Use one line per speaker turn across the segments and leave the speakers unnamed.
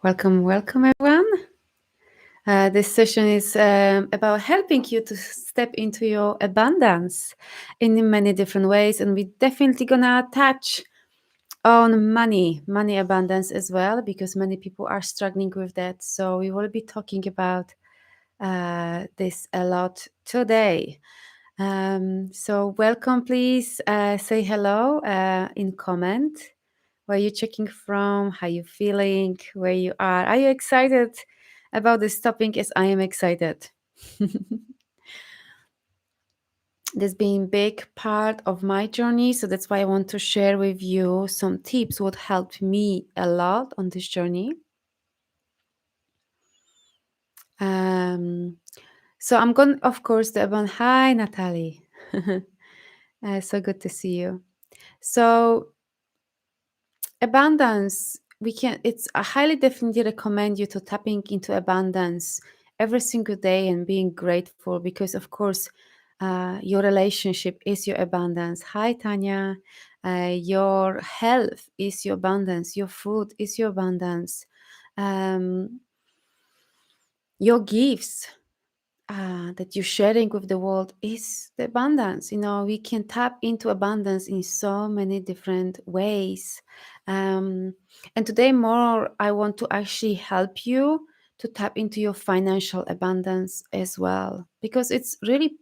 Welcome, welcome, everyone. This session is about helping you to step into your abundance in many different ways, and we're definitely gonna touch on money abundance as well, because many people are struggling with that. So we will be talking about this a lot today. So welcome, please say hello in comment. Where you checking from? How you feeling? Where you are? Are you excited about this topic as I am excited? This being big part of my journey, so that's why I want to share with you some tips what helped me a lot on this journey. Um, so I'm going, of course, the one. Hi, Natalie. So good to see you. So abundance, we can. It's I highly definitely recommend you to tapping into abundance every single day and being grateful because, of course, your relationship is your abundance. Hi, Tanya. Your health is your abundance. Your food is your abundance. Um, your gifts that you're sharing with the world is the abundance. We can tap into abundance in so many different ways. And today, more, I want to actually help you to tap into your financial abundance as well, because it's really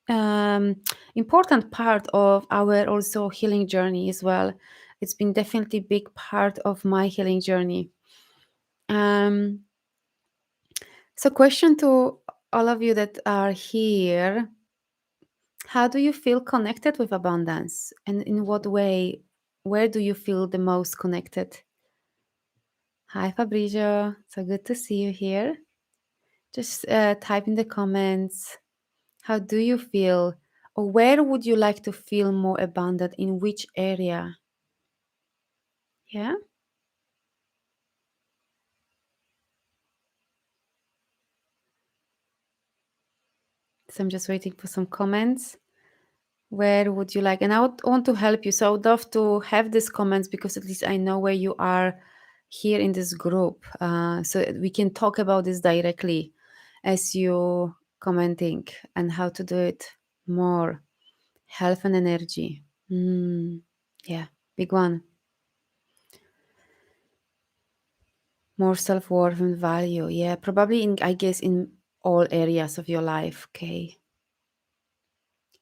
important part of our also healing journey as well. It's been definitely big part of my healing journey. Um, so, question to all of you that are here: how do you feel connected with abundance? And in what way? Where do you feel the most connected? Hi, Fabrizio. So good to see you here. Just type in the comments. How do you feel? Or where would you like to feel more abundant? In which area? Yeah? So I'm just waiting for some comments. Where would you like? And I would want to help you. So I would love to have these comments because at least I know where you are here in this group. So we can talk about this directly as you commenting and how to do it more. Health and energy. Yeah, big one. More self-worth and value. Yeah, probably I guess in all areas of your life. Okay.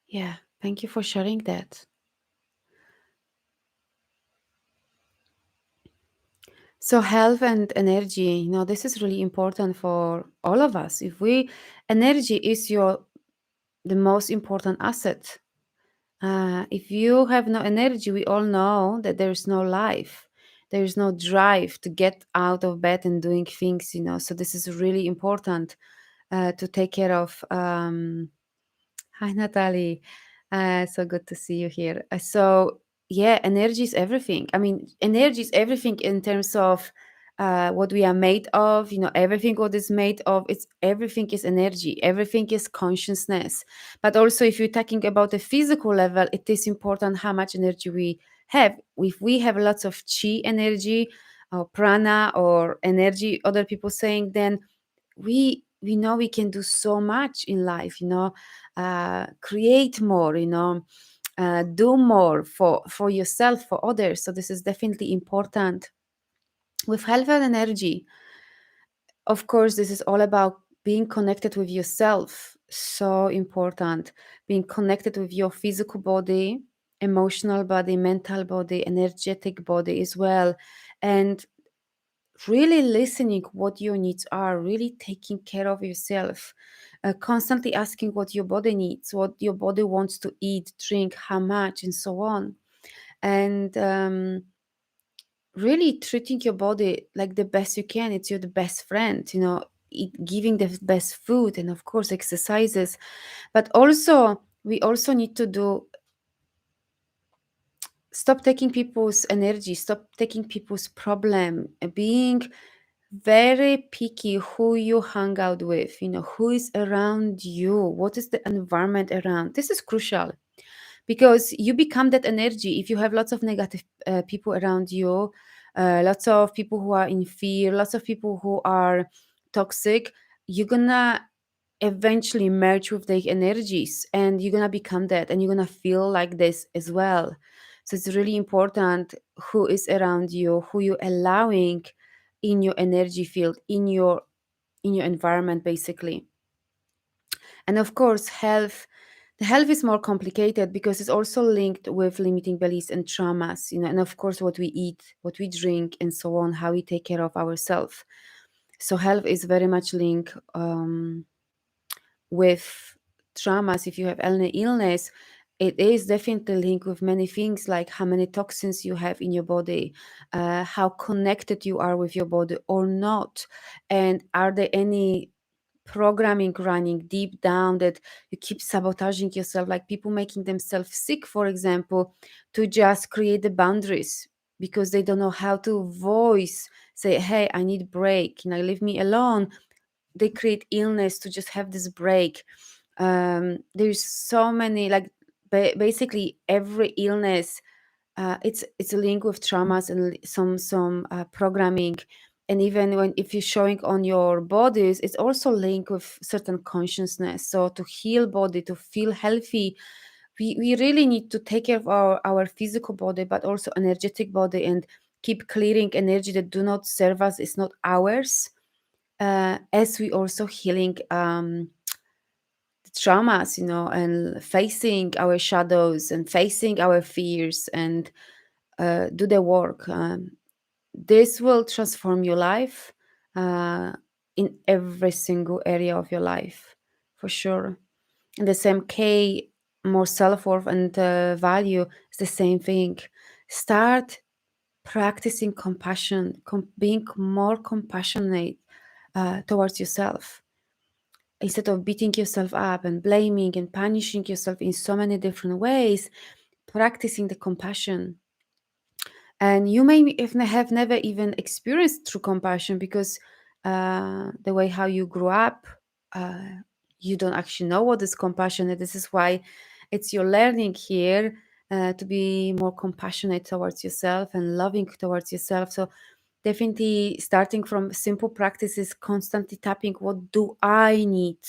Yeah, thank you for sharing that. So health and energy, this is really important for all of us. Energy is the most important asset. If you have no energy, we all know that there is no life. There is no drive to get out of bed and doing things. So this is really important to take care of. Hi, Natalie. So good to see you here. So, yeah, energy is everything. I mean, energy is everything in terms of what we are made of. Everything what is made of. It's everything is energy. Everything is consciousness. But also, if you're talking about the physical level, it is important how much energy we have. If we have lots of chi energy, or prana, or energy, other people saying, then we know we can do so much in life, create more, do more for yourself, for others. So this is definitely important. With health and energy, of course, this is all about being connected with yourself. So important. Being connected with your physical body, emotional body, mental body, energetic body as well. And really listening what your needs are, really taking care of yourself, constantly asking what your body needs, what your body wants to eat, drink, how much, and so on. And really treating your body like the best you can. It's your the best friend, giving the best food, and of course exercises. But also we also need to do stop taking people's energy, stop taking people's problem, being very picky who you hang out with, who is around you, what is the environment around. This is crucial because you become that energy. If you have lots of negative people around you, lots of people who are in fear, lots of people who are toxic, you're gonna eventually merge with their energies and you're gonna become that and you're gonna feel like this as well. So it's really important who is around you, who you're allowing in your energy field, in your environment basically. And of course, the health is more complicated because it's also linked with limiting beliefs and traumas, and of course what we eat, what we drink, and so on, how we take care of ourselves. So health is very much linked with traumas. If you have any illness, it is definitely linked with many things, like how many toxins you have in your body, how connected you are with your body or not, and are there any programming running deep down that you keep sabotaging yourself, like people making themselves sick, for example, to just create the boundaries because they don't know how to voice, say, hey, I need break, leave me alone. They create illness to just have this break. There's so many, like basically every illness, it's a link with traumas and some programming. And even when if you're showing on your bodies, it's also linked with certain consciousness. So to heal body, to feel healthy, we really need to take care of our physical body but also energetic body, and keep clearing energy that do not serve us, is not ours, as we also healing the traumas, and facing our shadows and facing our fears, and do the work. This will transform your life, uh, in every single area of your life, for sure. And the same K, more self worth and value, is the same thing. Start practicing compassion, being more compassionate towards yourself, instead of beating yourself up and blaming and punishing yourself in so many different ways. Practicing the compassion. And you may have never even experienced true compassion because the way how you grew up, uh, you don't actually know what is compassion. And this is why it's your learning here, to be more compassionate towards yourself and loving towards yourself. So definitely starting from simple practices, constantly tapping, what do I need?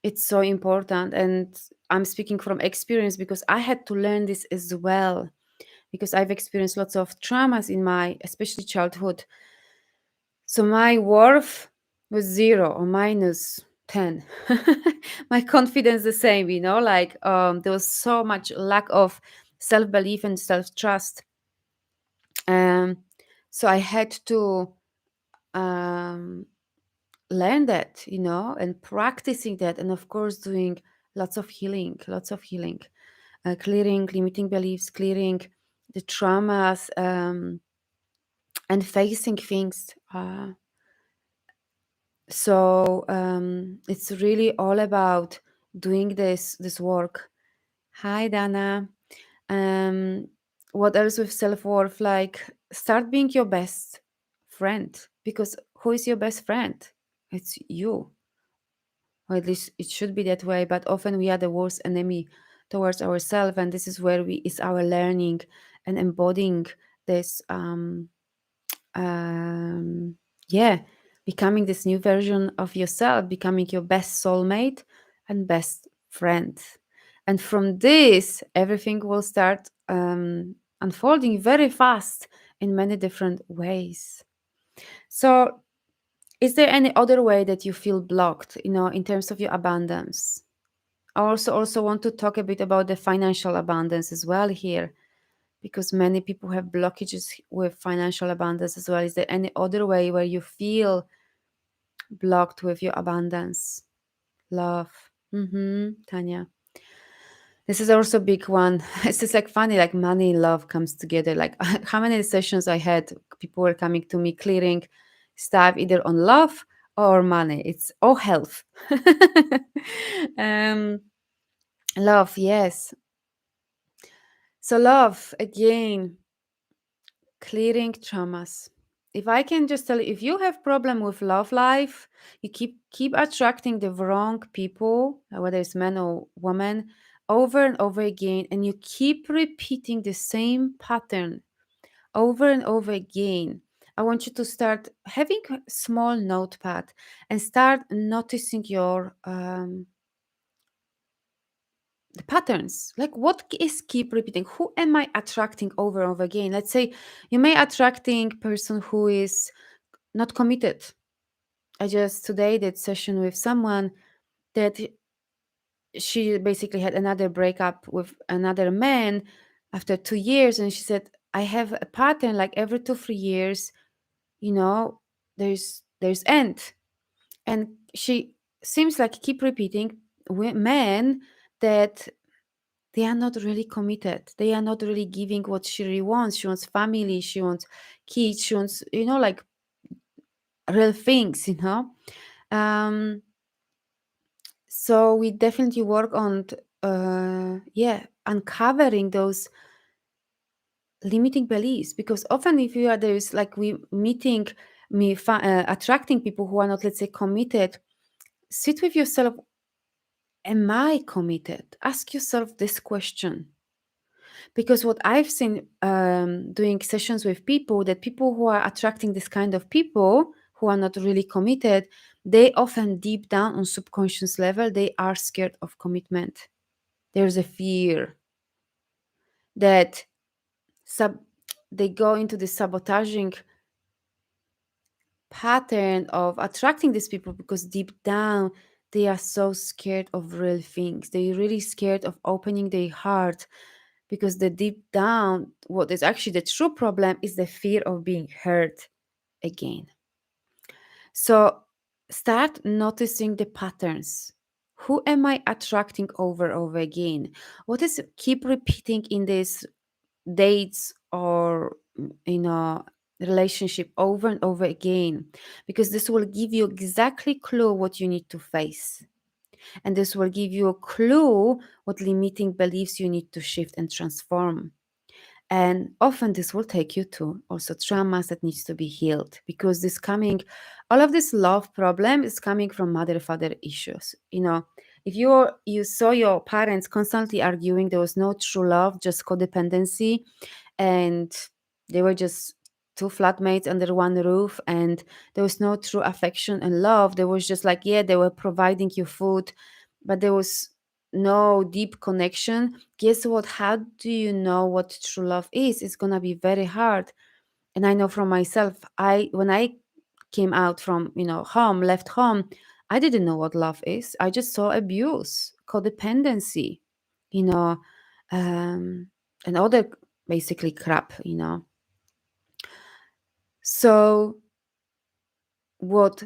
It's so important. And I'm speaking from experience because I had to learn this as well, because I've experienced lots of traumas in my, especially childhood. So my worth was 0 or minus 10. My confidence the same, like there was so much lack of self-belief and self-trust. Um, so I had to um, learn that, and practicing that, and of course doing lots of healing, clearing limiting beliefs, clearing the traumas, and facing things. So it's really all about doing this work. Hi, Dana. Um, what else with self worth? Like, start being your best friend, because who is your best friend? It's you, or at least it should be that way. But often we are the worst enemy towards ourselves, and this is where we is our learning and embodying this. Um, yeah, becoming this new version of yourself, becoming your best soulmate and best friend. And from this, everything will start unfolding very fast in many different ways. So, is there any other way that you feel blocked, in terms of your abundance? I also want to talk a bit about the financial abundance as well here, because many people have blockages with financial abundance as well. Is there any other way where you feel blocked with your abundance? Love. Tanya. This is also a big one. It's just like funny, like money and love comes together. Like how many sessions I had, people were coming to me clearing stuff either on love or money. It's or health. um, love, yes. So love again, clearing traumas. If I can just tell you, if you have problem with love life, you keep attracting the wrong people, whether it's man or woman, over and over again, and you keep repeating the same pattern over and over again. I want you to start having a small notepad and start noticing your the patterns. Like what is keep repeating? Who am I attracting over and over again? Let's say you may attracting person who is not committed. I just today did session with someone that she basically had another breakup with another man after 2 years, and she said, I have a pattern like every 2 3 years, you know, there's end. And she seems like keep repeating men that they are not really committed. They are not really giving what she really wants. She wants family, she wants kids, she wants, like real things, Um, so we definitely work on, uncovering those limiting beliefs, because often if you are there's like we meeting attracting people who are not, let's say, committed. Sit with yourself. Am I committed? Ask yourself this question. Because what I've seen doing sessions with people, that people who are attracting this kind of people who are not really committed, they often deep down on subconscious level, they are scared of commitment. There's a fear that sub they go into the sabotaging pattern of attracting these people, because deep down they are so scared of real things. They're really scared of opening their heart, because the deep down, what is actually the true problem is the fear of being hurt again. So start noticing the patterns. Who am I attracting over and over again? What is keep repeating in these dates or in a relationship over and over again? Because this will give you exactly clue what you need to face. And this will give you a clue what limiting beliefs you need to shift and transform. And often this will take you to also traumas that needs to be healed, because this coming, all of this love problem is coming from mother father issues. If you saw your parents constantly arguing, there was no true love, just codependency, and they were just two flatmates under one roof, and there was no true affection and love. There was just like, yeah, they were providing you food, but there was no deep connection. Guess what? How do you know what true love is? It's gonna be very hard. And I know from myself, when I came out from home, left home, I didn't know what love is. I just saw abuse, codependency, you know um and other basically crap. So what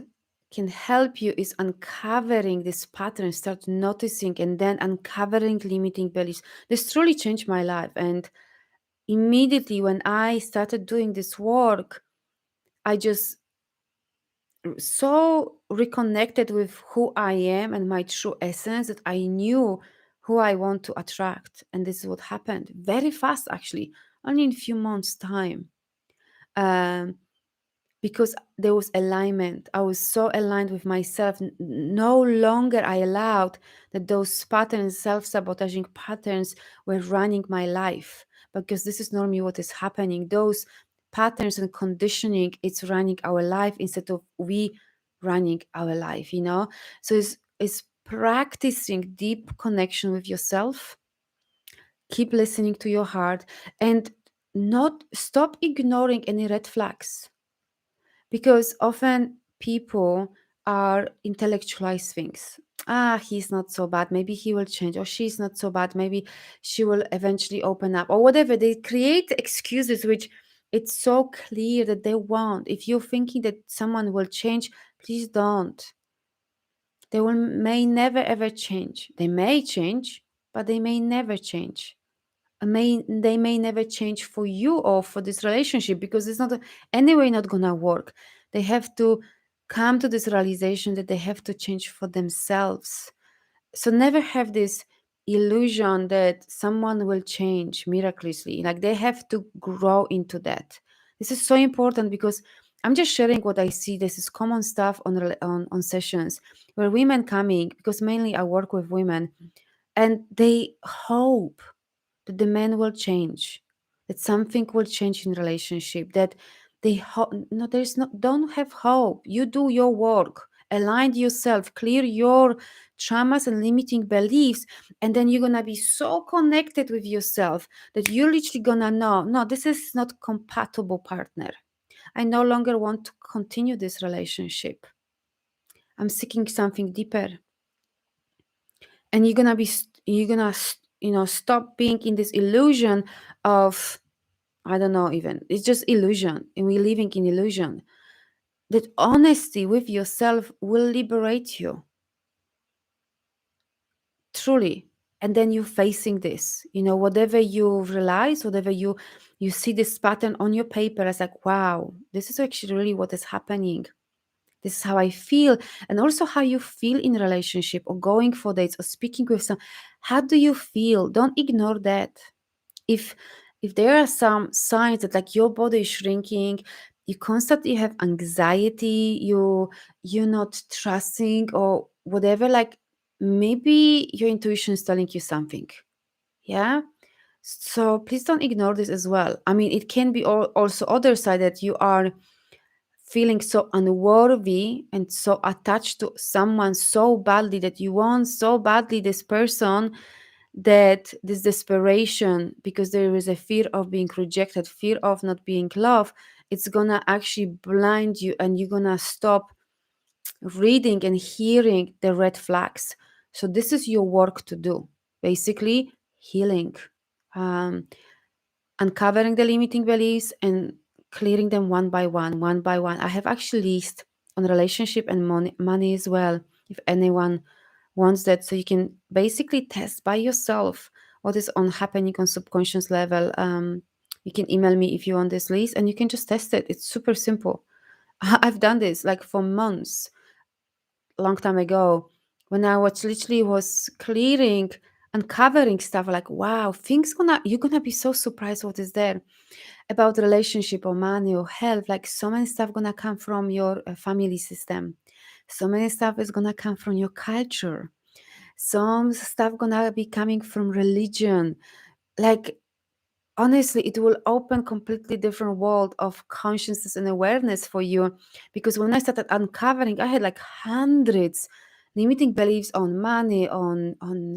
can help you is uncovering this pattern, start noticing, and then uncovering limiting beliefs. This truly changed my life. And immediately when I started doing this work, I just so reconnected with who I am and my true essence, that I knew who I want to attract. And this is what happened very fast, actually, only in a few months' time. Um, because there was alignment. I was so aligned with myself. No longer I allowed that those patterns, self-sabotaging patterns, were running my life, because this is normally what is happening. Those patterns and conditioning, it's running our life instead of we running our life. So it's practicing deep connection with yourself. Keep listening to your heart, and not stop ignoring any red flags, because often people are intellectualize things. He's not so bad, maybe he will change, or she's not so bad, maybe she will eventually open up, or whatever. They create excuses which it's so clear that they won't. If you're thinking that someone will change, please don't. May never ever change. They may change, but they may never change. They may never change for you or for this relationship, because it's not anyway not gonna work. They have to come to this realization that they have to change for themselves. So never have this illusion that someone will change miraculously. Like, they have to grow into that. This is so important, because I'm just sharing what I see. This is common stuff on sessions where women coming, because mainly I work with women, and they hope that the men will change, that something will change in relationship, that no, there's no, don't have hope. You do your work, align yourself, clear your traumas and limiting beliefs, and then you're gonna be so connected with yourself that you're literally gonna know, no, this is not compatible partner. I no longer want to continue this relationship. I'm seeking something deeper. And you're gonna be you're gonna stop being in this illusion of, I don't know, even it's just illusion, and we're living in illusion. That honesty with yourself will liberate you, truly. And then you're facing this, whatever you realize, whatever you see this pattern on your paper as like, wow, this is actually really what is happening. This is how I feel. And also how you feel in a relationship or going for dates or speaking with some. How do you feel? Don't ignore that. if if there are some signs that like your body is shrinking, you constantly have anxiety, you're not trusting or whatever, like maybe your intuition is telling you something. Yeah. So please don't ignore this as well. I mean, it can be also other side, that you are feeling so unworthy and so attached to someone so badly, that you want so badly this person, that this desperation, because there is a fear of being rejected, fear of not being loved, it's gonna actually blind you, and you're gonna stop reading and hearing the red flags. So this is your work to do, basically healing, um, uncovering the limiting beliefs and clearing them one by one. I have actually list on relationship and money as well, if anyone wants that, so you can basically test by yourself what is on happening on subconscious level. You can email me if you want this list, and you can just test it. It's super simple. I've done this like for months, long time ago, when I was literally was clearing, uncovering stuff, like wow, things gonna you're gonna be so surprised what is there about relationship or money or health. Like so many stuff gonna come from your family system, so many stuff is gonna come from your culture, some stuff gonna be coming from religion. Like honestly, it will open completely different world of consciousness and awareness for you. Because when I started uncovering, I had like hundreds limiting beliefs on money, on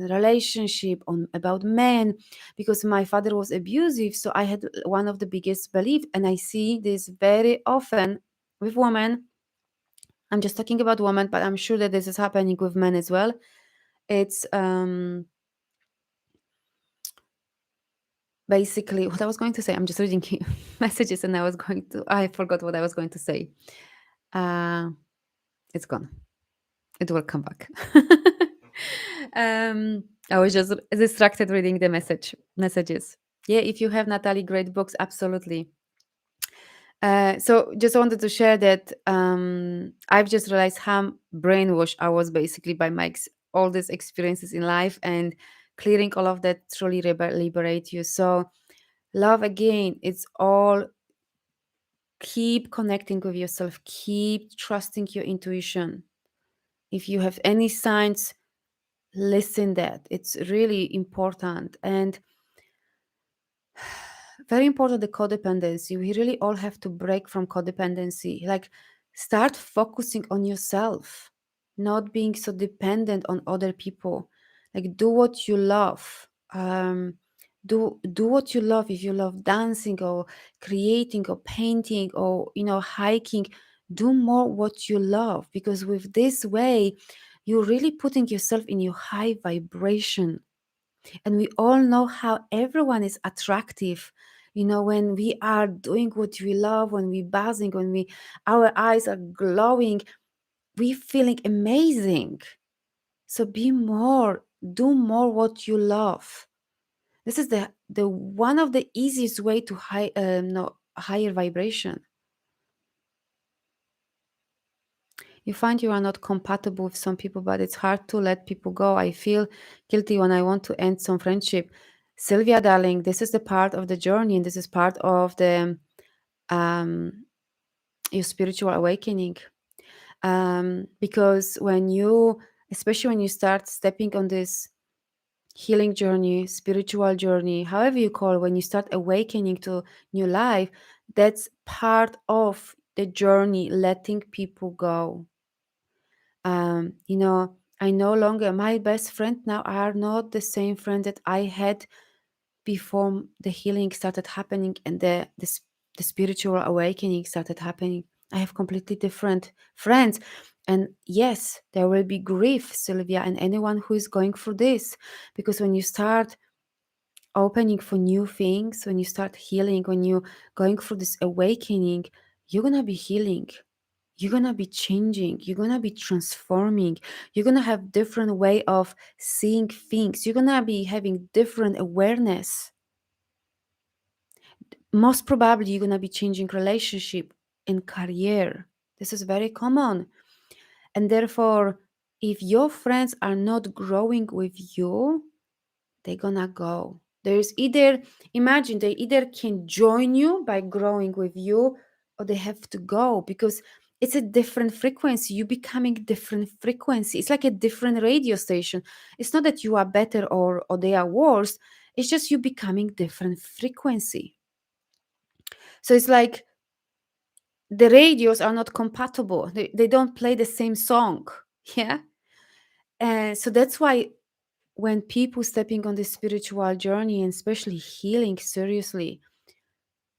relationship, on about men, because my father was abusive. So I had one of the biggest belief, and I see this very often with women. I'm just talking about women, but I'm sure that this is happening with men as well. It's basically what I was going to say. I'm just reading messages, and I forgot what I was going to say. Uh, it's gone. It will come back. I was just distracted reading the messages. Yeah, if you have, Natalie, great books, absolutely. So just wanted to share that I've just realized how brainwashed I was basically by all these experiences in life, and clearing all of that truly liberate you. So love, again, it's all, keep connecting with yourself, keep trusting your intuition. If you have any signs, listen that. It's really important. And very important, the codependency. We really all have to break from codependency. Like start focusing on yourself, not being so dependent on other people. Like do what you love. Do what you love. If you love dancing or creating or painting or hiking, do more what you love, because with this way you're really putting yourself in your high vibration. And we all know how everyone is attractive, when we are doing what we love, when we buzzing, when our eyes are glowing, we feeling amazing. So be more, do more what you love. This is the one of the easiest way to no, higher vibration. You find you are not compatible with some people, but it's hard to let people go. I feel guilty when I want to end some friendship. Sylvia, darling, this is the part of the journey, and this is part of the um, your spiritual awakening. Because when you, especially when you start stepping on this healing journey, spiritual journey, however you call it, when you start awakening to new life, that's part of the journey, letting people go. I no longer, my best friend now are not the same friend that I had before the healing started happening and the spiritual awakening started happening. I have completely different friends. And yes, there will be grief, Sylvia, and anyone who is going through this. Because when you start opening for new things, when you start healing, when you going through this awakening, you're gonna be healing. You're gonna be changing. You're gonna be transforming. You're gonna have different way of seeing things. You're gonna be having different awareness. Most probably you're going to be changing relationship and career. This is very common. And therefore, if your friends are not growing with you, they're going to go. There's either, imagine, they either can join you by growing with you, or they have to go, because it's a different frequency. You becoming different frequency. It's like a different radio station. It's not that you are better or they are worse. It's just you becoming different frequency. So it's like the radios are not compatible. They don't play the same song. Yeah. And so that's why when people stepping on the spiritual journey and especially healing seriously,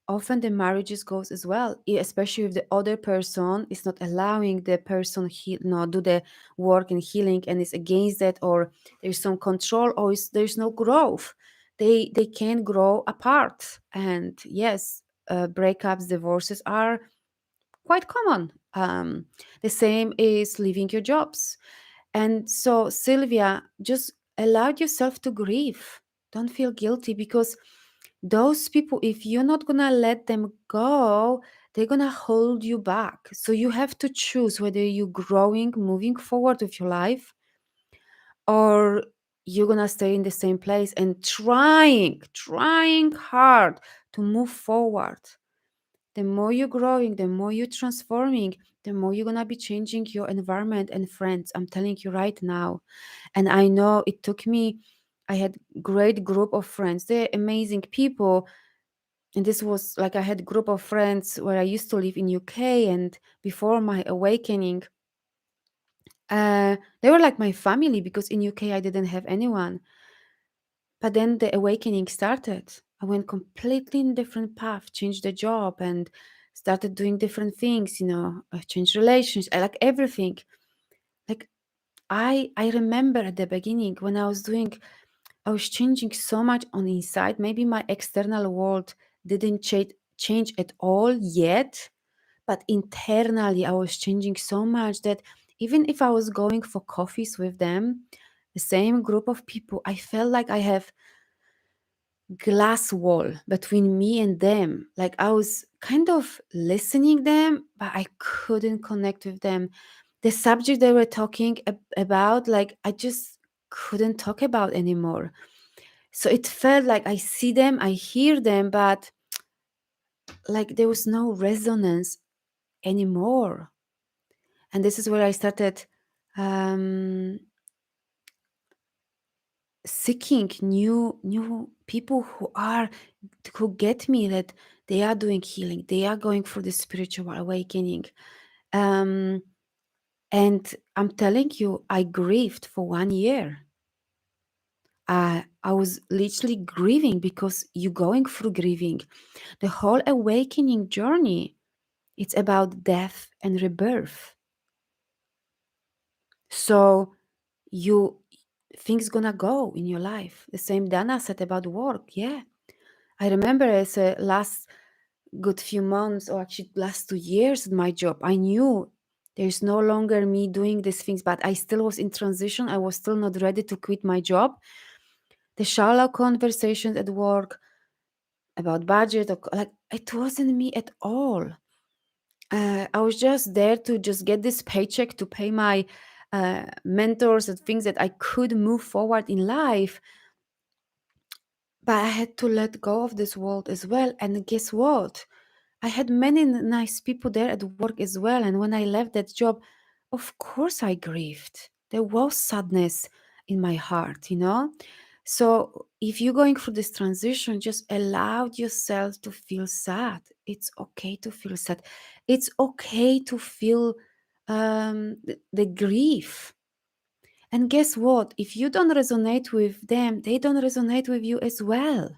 often the marriages goes as well, especially if the other person is not allowing the person do the work and healing and is against that, or there's some control, or there's no growth. They can grow apart. And yes, breakups, divorces are quite common. The same is leaving your jobs. And so, Sylvia, just allow yourself to grieve. Don't feel guilty, because those people, if you're not going to let them go, they're going to hold you back. So you have to choose whether you're growing, moving forward with your life, or you're going to stay in the same place and trying hard to move forward. The more you're growing, the more you're transforming, the more you're going to be changing your environment and friends. I'm telling you right now. And I know it took me, I had great group of friends. They're amazing people. And this was like I had group of friends where I used to live in UK, and before my awakening, they were like my family, because in UK I didn't have anyone. But then the awakening started. I went completely in different path, changed the job and started doing different things, I changed relations, I like everything. Like I remember at the beginning when I was changing so much on the inside. Maybe my external world didn't change at all yet, but internally I was changing so much that even if I was going for coffees with them, the same group of people, I felt like I have glass wall between me and them. Like I was kind of listening them, but I couldn't connect with them. The subject they were talking about, like I just couldn't talk about anymore. So it felt like I see them, I hear them, but like there was no resonance anymore. And this is where I started um, seeking new people who get me, that they are doing healing, they are going through the spiritual awakening. um and I'm telling you, I grieved for 1 year. I was literally grieving, because you're going through grieving. The whole awakening journey, it's about death and rebirth. So you things gonna go in your life. The same Dana said about work. Yeah, I remember as a last good few months, or actually last 2 years at my job, I knew there's no longer me doing these things, but I still was in transition. I was still not ready to quit my job. The shallow conversations at work about budget, or, like it wasn't me at all. I was just there to just get this paycheck to pay my mentors and things that I could move forward in life. But I had to let go of this world as well. And guess what? I had many nice people there at work as well. And when I left that job, of course I grieved. There was sadness in my heart. So if you're going through this transition, just allow yourself to feel sad. It's okay to feel sad. It's okay to feel the grief. And guess what? If you don't resonate with them, they don't resonate with you as well.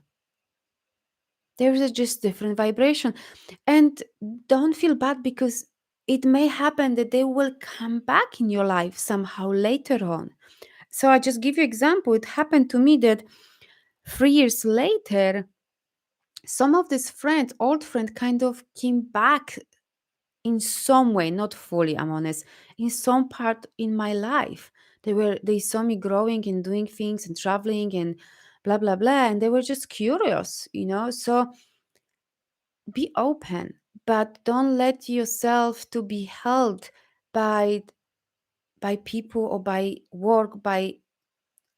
There is just different vibration. And don't feel bad, because it may happen that they will come back in your life somehow later on. So I just give you example. It happened to me that 3 years later, some of these friends, old friends, kind of came back in some way, not fully, I'm honest, in some part in my life. They saw me growing and doing things and traveling and blah blah blah, and they were just curious, So be open, but don't let yourself to be held by people or by work, by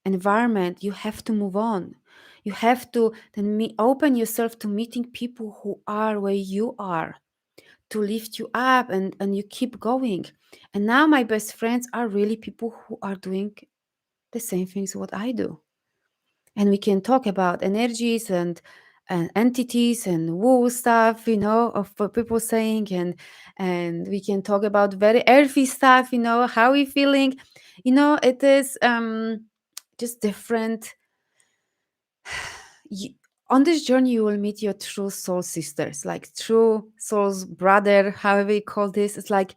environment. You have to move on. You have to then open yourself to meeting people who are where you are, to lift you up, and you keep going. And now my best friends are really people who are doing the same things what I do. And we can talk about energies and entities and woo stuff, of what people saying, and we can talk about very earthy stuff, how we feeling. It is just different. you, on this journey you will meet your true soul sisters, like true soul's brother, however you call this. It's like,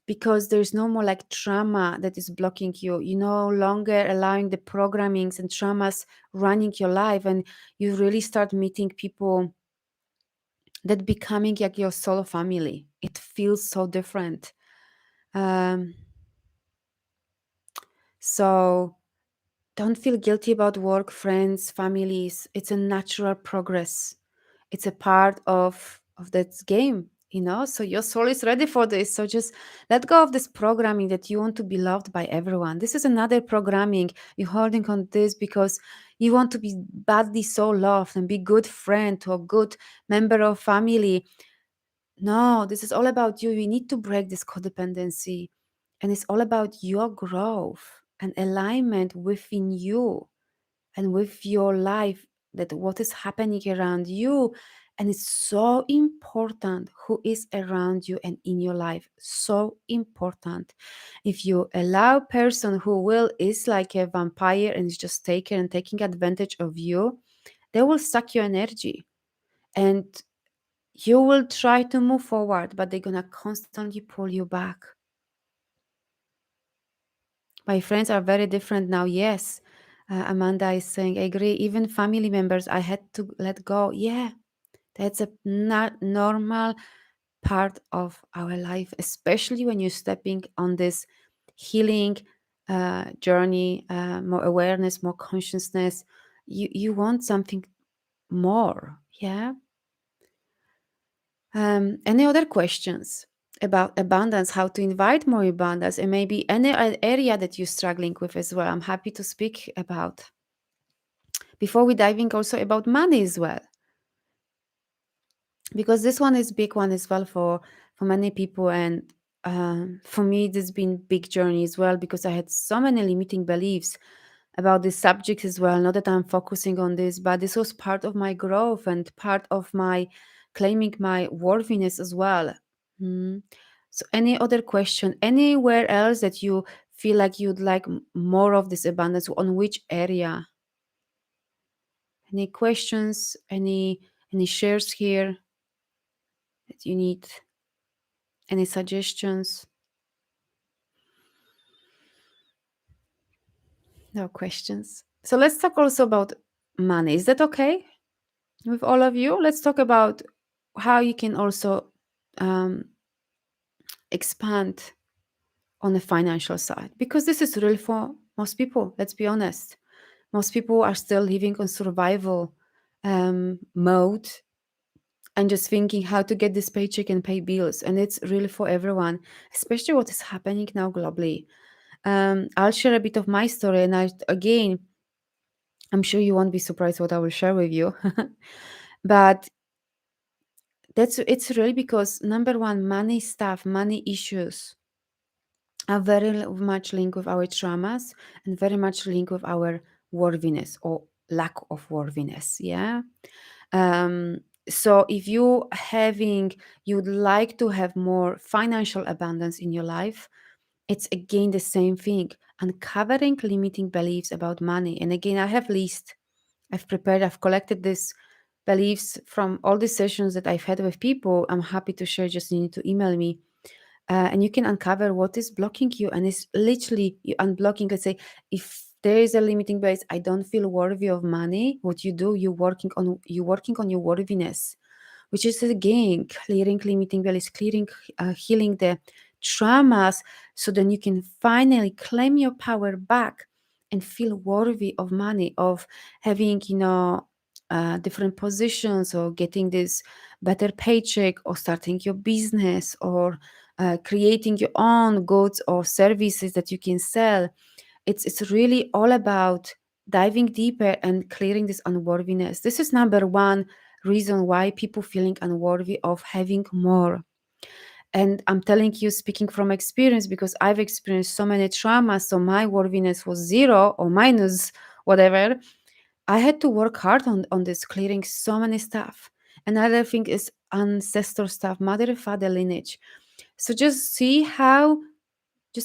because there's no more like trauma that is blocking you. You no longer allowing the programmings and traumas running your life, and you really start meeting people that becoming like your soul family. It feels so different. um so don't feel guilty about work, friends, families. It's a natural progress. It's a part of that game, so your soul is ready for this. So just let go of this programming that you want to be loved by everyone. This is another programming. You're holding on this because you want to be badly so loved and be good friend or good member of family. No, this is all about you. You need to break this codependency, and it's all about your growth and alignment within you and with your life, that what is happening around you. And it's so important who is around you and in your life. So important. If you allow person who will is like a vampire and is just taking and taking advantage of you, they will suck your energy, and you will try to move forward, but they're gonna constantly pull you back. My friends are very different now. Yes, Amanda is saying, I agree. Even family members, I had to let go. Yeah, that's a not normal part of our life, especially when you're stepping on this healing journey, more awareness, more consciousness. You want something more. Yeah. Any other questions about abundance, how to invite more abundance, and maybe any area that you're struggling with as well? I'm happy to speak about. Before we diving also about money as well, because this one is big one as well for many people, and for me this has been big journey as well, because I had so many limiting beliefs about this subject as well. Not that I'm focusing on this, but this was part of my growth and part of my claiming my worthiness as well. Mm. So any other question anywhere else that you feel like you'd like more of this abundance, on which area? Any questions, any shares here that you need, any suggestions? No questions. So let's talk also about money. Is that okay with all of you? Let's talk about how you can also um, expand on the financial side, because this is really for most people. Let's be honest. Most people are still living on survival mode and just thinking how to get this paycheck and pay bills. And it's really for everyone, especially what is happening now globally. I'll share a bit of my story, and again, I'm sure you won't be surprised what I will share with you. But it's really because number one, money stuff, money issues are very much linked with our traumas and very much linked with our worthiness or lack of worthiness. Yeah. Um, so if you'd like to have more financial abundance in your life, it's again the same thing, uncovering limiting beliefs about money. And again, I have list. I've collected these beliefs from all the sessions that I've had with people. I'm happy to share. Just you need to email me, and you can uncover what is blocking you. And it's literally you unblocking. Let's say if there is a limiting belief, I don't feel worthy of money. What you do, you're working on your worthiness, which is again clearing limiting beliefs, healing the traumas, so then you can finally claim your power back and feel worthy of money, of having, different positions, or getting this better paycheck, or starting your business, or creating your own goods or services that you can sell. It's really all about diving deeper and clearing this unworthiness. This is number one reason why people feeling unworthy of having more. And I'm telling you, speaking from experience, because I've experienced so many traumas, so my worthiness was zero or minus whatever. I had to work hard on this, clearing so many stuff. Another thing is ancestor stuff, mother and father lineage. So just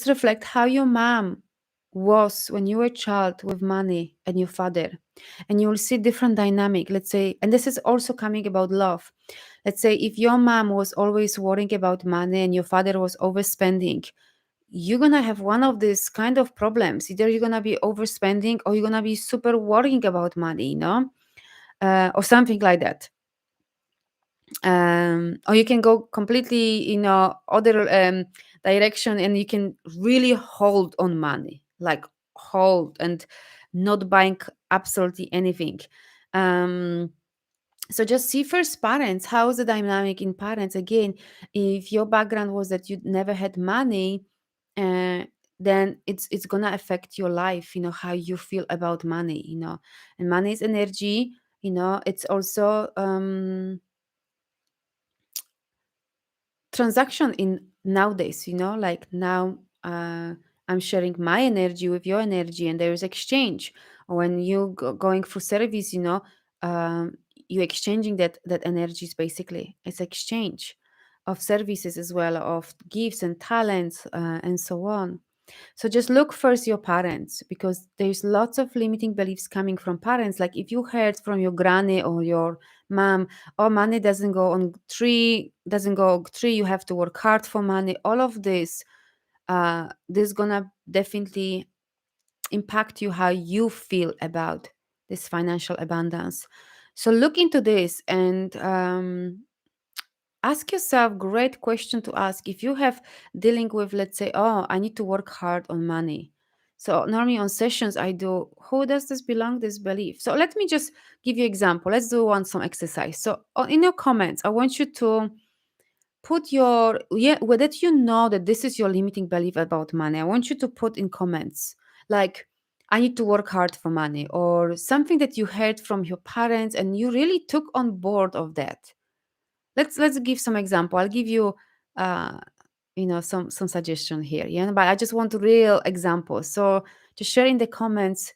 reflect how your mom was when you were a child with money, and your father, and you will see different dynamic. Let's say, and this is also coming about love. Let's say if your mom was always worrying about money and your father was overspending, you're gonna have one of these kind of problems. Either you're gonna be overspending, or you're gonna be super worrying about money, or something like that. Or you can go completely other direction, and you can really hold on money, like hold and not buying absolutely anything. um so just see first parents, how's the dynamic in parents. Again, if your background was that you never had money, uh, then it's gonna affect your life, how you feel about money. And money is energy. It's also transaction in nowadays, like now, I'm sharing my energy with your energy, and there is exchange. Or when you going for service, um, you exchanging that energies. Basically, it's exchange of services as well, of gifts and talents, and so on. So just look first your parents, because there's lots of limiting beliefs coming from parents. Like if you heard from your granny or your mom, oh, money doesn't go tree, you have to work hard for money. All of this gonna definitely impact you, how you feel about this financial abundance. So look into this, and ask yourself, great question to ask, if you have dealing with, let's say, oh, I need to work hard on money. So normally on sessions I do, who does this belong, this belief? So let me just give you example. Let's do one some exercise. So in your comments, I want you to put well, that you know that this is your limiting belief about money. I want you to put in comments, like, I need to work hard for money, or something that you heard from your parents and you really took on board of that. Let's give some example. I'll give you uh some suggestion here, yeah, but I just want real examples. So just share in the comments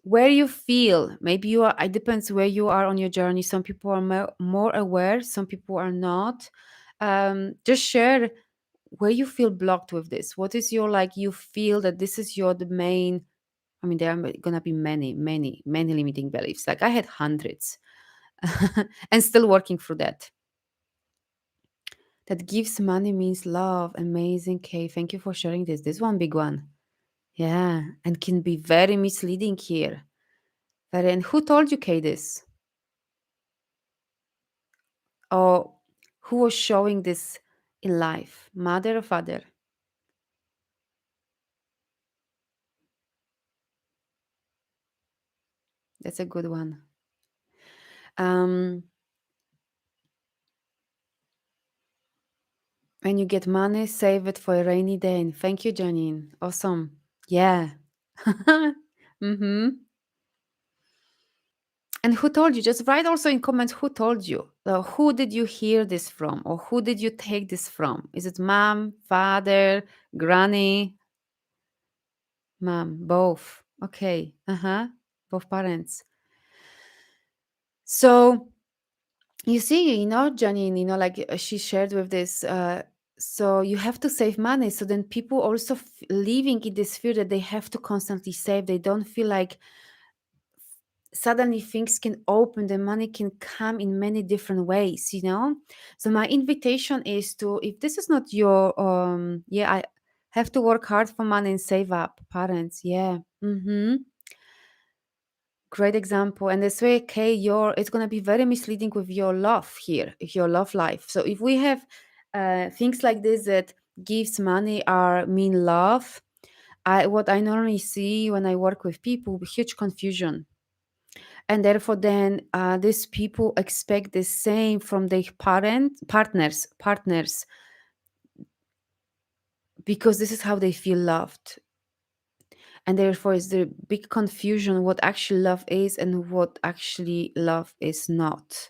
where you feel, maybe you are, it depends where you are on your journey. Some people are more aware, some people are not. Just share where you feel blocked with this. What is your, like, you feel that this is your the main, I mean, there are gonna be many, many, many limiting beliefs. Like I had hundreds and still working through that. That gives money means love. Amazing, Kay. Thank you for sharing this. This one big one. Yeah, and can be very misleading here. Very, and who told you, Kay, this? Or who was showing this in life? Mother or father? That's a good one. Um, when you get money, save it for a rainy day. And thank you, Janine. Awesome. Yeah. Mm-hmm. And who told you? Just write also in comments who told you. Who did you hear this from? Or who did you take this from? Is it mom, father, granny? Mom, both. Okay. Uh-huh. Both parents. So you see, Janine, like she shared with this. So you have to save money. So then people also living in this fear that they have to constantly save. They don't feel like suddenly things can open, the money can come in many different ways. So my invitation is to, if this is not your yeah, I have to work hard for money and save up, parents. Yeah. Great example. And this way, okay, it's gonna be very misleading with your love here, if your love life. So if we have things like this that gives money are mean love, what I normally see when I work with people, huge confusion. And therefore then these people expect the same from their partners, because this is how they feel loved. And therefore it's the big confusion what actually love is and what actually love is not.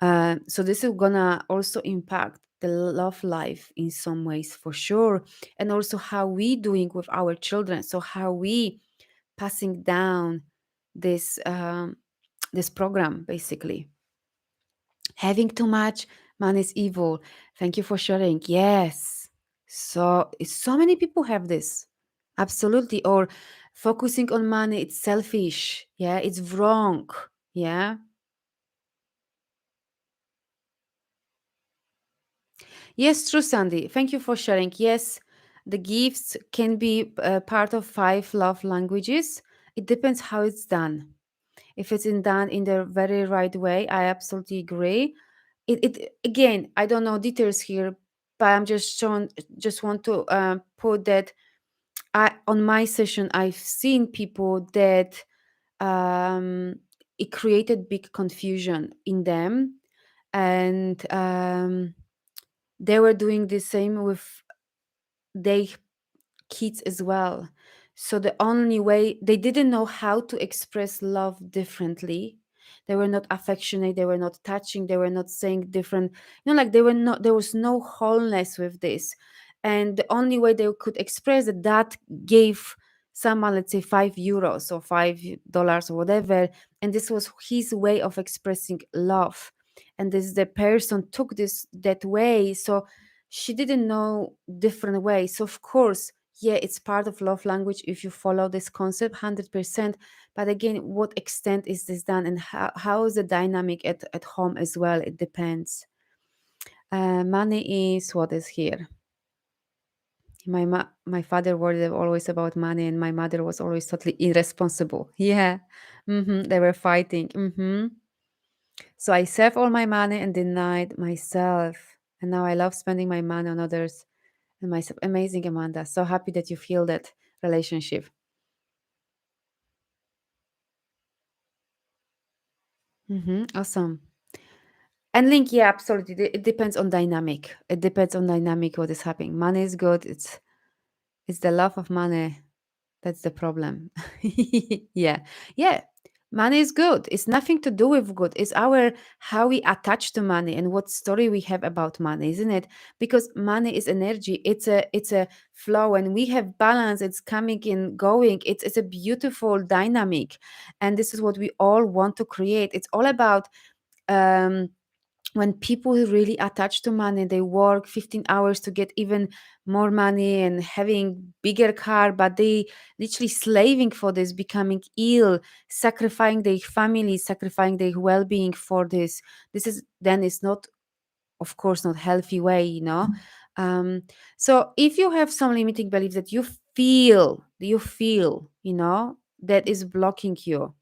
So this is gonna also impact the love life in some ways for sure, and also how we doing with our children. So how we passing down this program basically. Having too much money is evil. Thank you for sharing. Yes. So many people have this. Absolutely. Or focusing on money, it's selfish. Yeah, it's wrong. Yeah. Yes, true, Sandy. Thank you for sharing. Yes, the gifts can be part of five love languages. It depends how it's done. If it's done in the very right way, I absolutely agree. It again, I don't know details here, but I'm just want to put that on my session, I've seen people that um, it created big confusion in them, and they were doing the same with their kids as well. So the only way, they didn't know how to express love differently. They were not affectionate, they were not touching, they were not saying different, like they were not, there was no wholeness with this. And the only way they could express it, that gave someone, let's say, €5 or $5 or whatever. And this was his way of expressing love. And this the person took this that way. So she didn't know different ways. So of course, yeah, it's part of love language if you follow this concept 100%. But again, what extent is this done, and how is the dynamic at home as well? It depends. Money is what is here. My father worried always about money, and my mother was always totally irresponsible. Yeah. They were fighting. So I saved all my money and denied myself, and now I love spending my money on others and myself. Amazing, Amanda. So happy that you feel that relationship. Awesome. And link, yeah, absolutely. It depends on dynamic. It depends on dynamic what is happening. Money is good. It's the love of money that's the problem. Yeah. Yeah. Money is good. It's nothing to do with good. It's our how we attach to money and what story we have about money, isn't it? Because money is energy. It's a flow, and we have balance. It's coming in, going. It's a beautiful dynamic. And this is what we all want to create. It's all about um when people really attach to money, they work 15 hours to get even more money and having bigger car, but they literally slaving for this, becoming ill, sacrificing their family, sacrificing their well-being for this. This is then it's not, of course, not healthy way. um so if you have some limiting beliefs that you feel that is blocking you,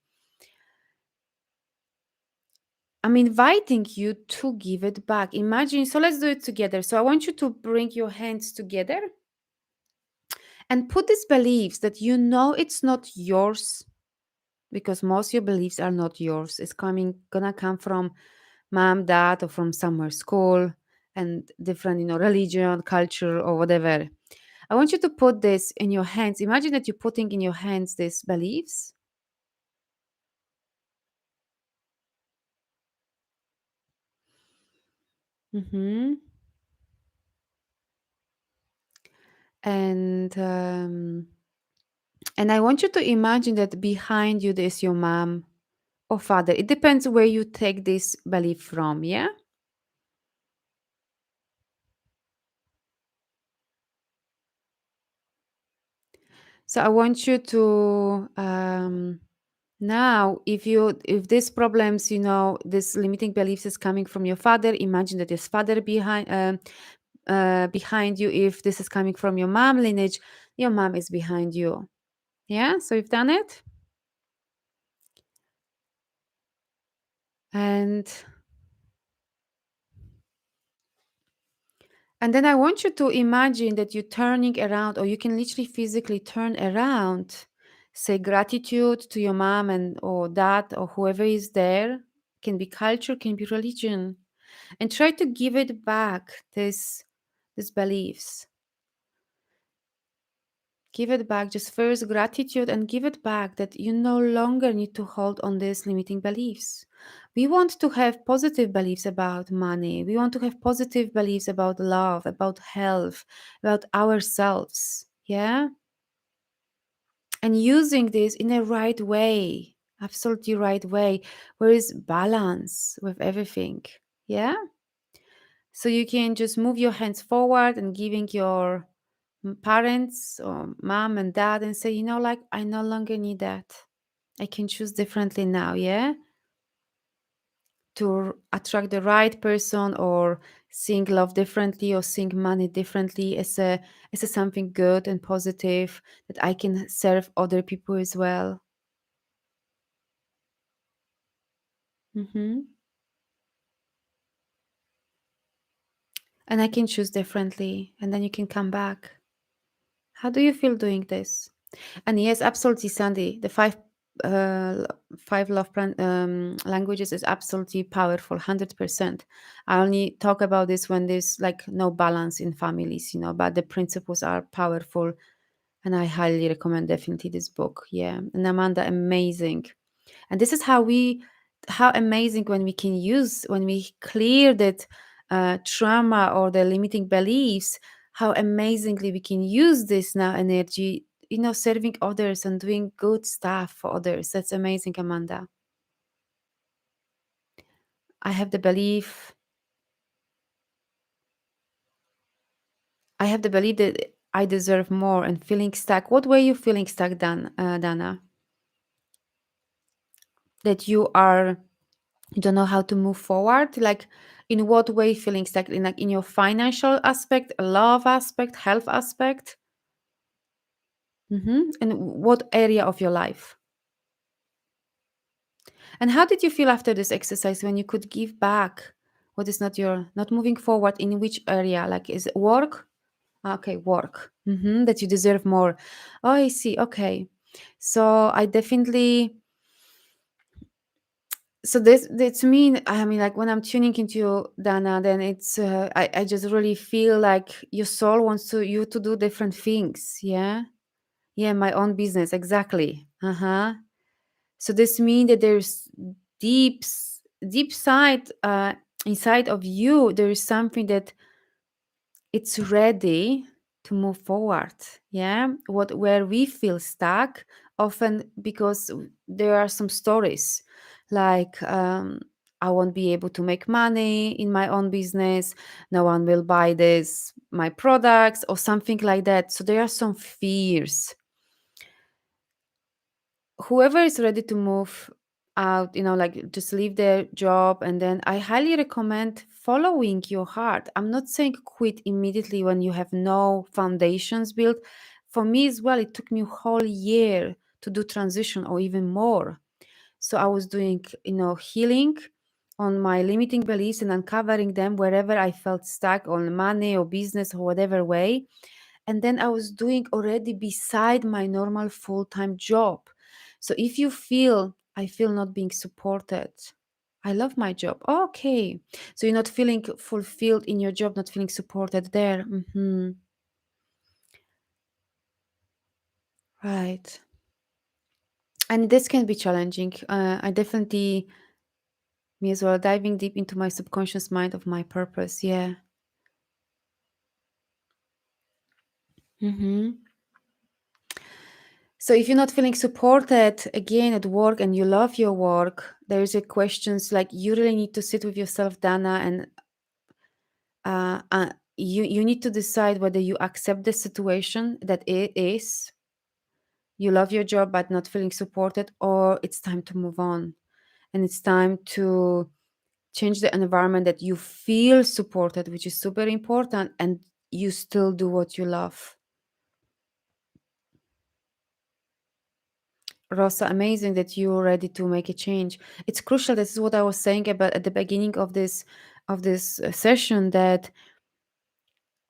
I'm inviting you to give it back. Imagine, so let's do it together. So I want you to bring your hands together and put these beliefs that it's not yours, because most your beliefs are not yours. It's gonna come from mom, dad, or from somewhere, school, and different, religion, culture, or whatever. I want you to put this in your hands. Imagine that you're putting in your hands these beliefs. hmm And And I want you to imagine that behind you there's your mom or father. It depends where you take this belief from, yeah? So I want you to now, if these problems, this limiting beliefs is coming from your father, imagine that there's father behind you. If this is coming from your mom lineage, your mom is behind you. Yeah, so you've done it. And and then I want you to imagine that you're turning around, or you can literally physically turn around, say gratitude to your mom and or dad or whoever is there. Can be culture, can be religion, and try to give it back these beliefs. Give it back, just first gratitude and give it back that you no longer need to hold on these limiting beliefs. We want to have positive beliefs about money. We want to have positive beliefs about love, about health, about ourselves. Yeah. And using this in a right way, absolutely right way, where is balance with everything. Yeah. So you can just move your hands forward and giving your parents or mom and dad and say, like, I no longer need that. I can choose differently now, yeah? To attract the right person, or seeing love differently, or seeing money differently as a something good and positive that I can serve other people as well. hmm And I can choose differently, and then you can come back. How do you feel doing this? And yes, absolutely, Sandy. The uh, five languages is absolutely powerful, 100%. I only talk about this when there's like no balance in families, but the principles are powerful, and I highly recommend definitely this book. Yeah, and Amanda, amazing. And this is how amazing when we can use, when we clear that trauma or the limiting beliefs, how amazingly we can use this now energy, serving others and doing good stuff for others. That's amazing, Amanda. I have the belief, I have the belief that I deserve more and feeling stuck. What were you feeling stuck, Dana? That you don't know how to move forward, like in what way feeling stuck, in like in your financial aspect, love aspect, health aspect? And what area of your life? And how did you feel after this exercise when you could give back what is not moving forward? In which area? Like, is it work? Okay, work. That you deserve more. Oh, I see. Okay. So I definitely, so this to me, I mean, like when I'm tuning into you, Dana, then it's I just really feel like your soul wants you to do different things. Yeah. Yeah, my own business, exactly. Uh-huh. So this means that there's deep side, inside of you, there is something that it's ready to move forward. Yeah, where we feel stuck often because there are some stories like, I won't be able to make money in my own business, no one will buy this my products or something like that. So there are some fears. Whoever is ready to move out, like just leave their job, and then I highly recommend following your heart. I'm not saying quit immediately when you have no foundations built. For me as well, it took me a whole year to do transition, or even more. So I was doing, healing on my limiting beliefs and uncovering them wherever I felt stuck on money or business or whatever way. And then I was doing already beside my normal full-time job. So if you feel, I feel not being supported, I love my job, okay, so you're not feeling fulfilled in your job, not feeling supported there. Right. And this can be challenging. I definitely, me as well, diving deep into my subconscious mind of my purpose. Yeah. hmm So if you're not feeling supported again at work and you love your work, there is a questions like you really need to sit with yourself, Dana, and you need to decide whether you accept the situation that it is. You love your job but not feeling supported, or it's time to move on, and it's time to change the environment that you feel supported, which is super important, and you still do what you love. Rosa, amazing that you're ready to make a change. It's crucial. This is what I was saying about at the beginning of this session, that